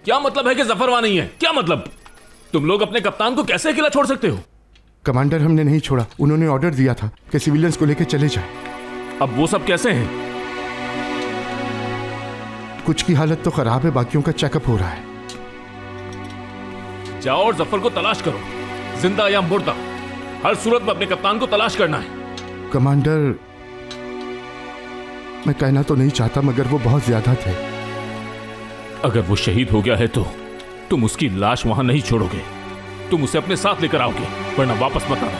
क्या मतलब है कि जफर वहां नहीं है? क्या मतलब? तुम लोग अपने कप्तान को कैसे अकेला छोड़ सकते हो? कमांडर, हमने नहीं छोड़ा। उन्होंने ऑर्डर दिया था कि सिविलियंस को लेकर चले जाएं। अब वो सब कैसे हैं? कुछ की हालत तो खराब है, बाकियों का चेकअप हो रहा है। जाओ और जफर को तलाश करो, जिंदा या मुर्दा। हर सूरत में अपने कप्तान को तलाश करना है। कमांडर, मैं कहना तो नहीं चाहता मगर वो बहुत ज्यादा थे। अगर वो शहीद हो गया है तो तुम उसकी लाश वहां नहीं छोड़ोगे। तुम उसे अपने साथ लेकर आओगे, वरना वापस मत आना।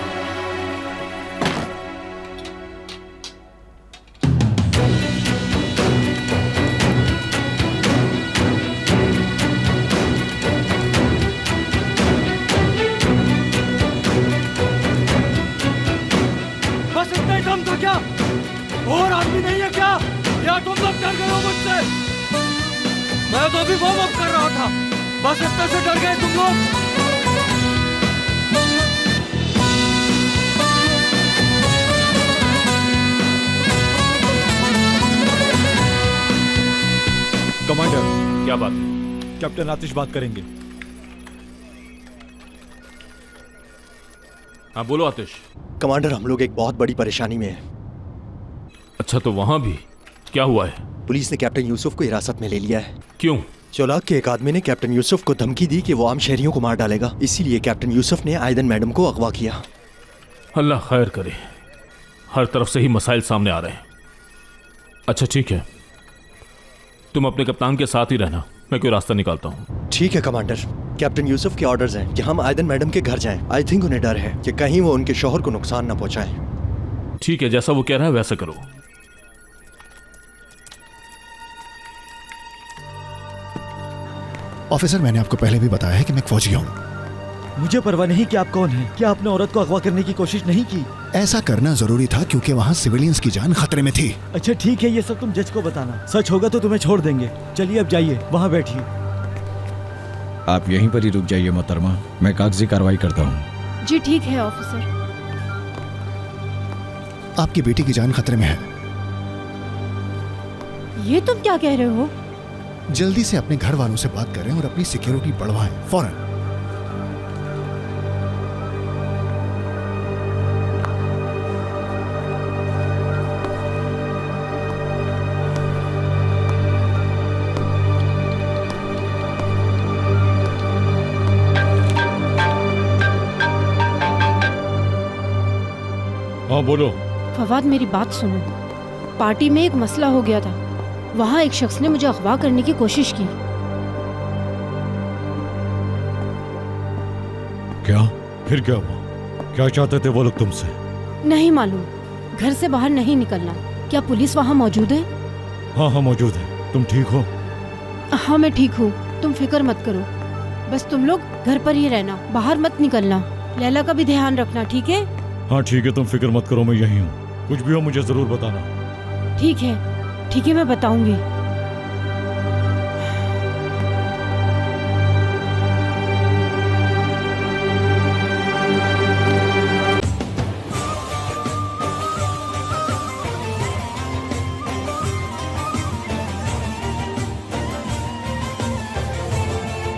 बस इतना ही कम था क्या? और आदमी नहीं है क्या? या तुम लोग डर गए हो मुझसे? मैं तो अभी वार्म अप कर रहा था। बस इतने से डर गए तुम लोग? कमांडर, क्या बात? कैप्टन आतिश बात करेंगे। हाँ बोलो आतिश। कमांडर, हम लोग एक बहुत बड़ी परेशानी में हैं। अच्छा, तो वहां भी क्या हुआ है? पुलिस ने कैप्टन यूसुफ को हिरासत में ले लिया है। क्यों? चौलाक के एक आदमी ने कैप्टन यूसुफ को धमकी दी कि वो आम शहरियों को मार डालेगा। इसीलिए कैप्टन यूसुफ ने आयदन मैडम को अगवा किया। अल्लाह खैर करे। हर तरफ से ही मसाइल सामने आ रहे हैं। अच्छा ठीक है, तुम अपने कप्तान के साथ ही रहना, मैं कोई रास्ता निकालता हूँ। ठीक है कमांडर। कैप्टन यूसुफ के ऑर्डर्स हैं कि हम आयदन मैडम के घर जाएं। आई थिंक उन्हें डर है कि कहीं वो उनके शौहर को नुकसान न पहुंचाएं। ठीक है, जैसा वो कह रहा है वैसा करो। ऑफिसर, मैंने आपको पहले भी बताया है कि मैं एक फौजी हूँ। मुझे परवाह नहीं कि आप कौन हैं। क्या आपने औरत को अगवा करने की कोशिश नहीं की? ऐसा करना जरूरी था क्योंकि वहाँ सिविलियंस की जान खतरे में थी। अच्छा ठीक है, ये सब तुम जज को बताना। सच होगा तो तुम्हें छोड़ देंगे। चलिए अब जाइए, वहाँ बैठिए। आप यहीं पर ही रुक जाइए मोहतरमा, मैं कागजी कार्रवाई करता हूँ। जी ठीक है ऑफिसर। आपकी बेटी की जान खतरे में है। ये तुम क्या कह रहे हो? जल्दी से अपने घर वालों से बात करें और अपनी सिक्योरिटी बढ़वाएं फौरन। हाँ बोलो। फवाद, मेरी बात सुनो। पार्टी में एक मसला हो गया था। वहाँ एक शख्स ने मुझे अगवा करने की कोशिश की। क्या? फिर क्या हुआ? क्या चाहते थे वो लोग तुमसे? नहीं मालूम। घर से बाहर नहीं निकलना। क्या पुलिस वहाँ मौजूद है? हाँ हाँ मौजूद है। तुम ठीक हो? हाँ मैं ठीक हूँ, तुम फिक्र मत करो। बस तुम लोग घर पर ही रहना, बाहर मत निकलना। लैला का भी ध्यान रखना, ठीक है? हाँ ठीक है, तुम फिक्र मत करो, मैं यहीं हूँ। कुछ भी हो मुझे जरूर बताना। ठीक है, मैं बताऊंगी।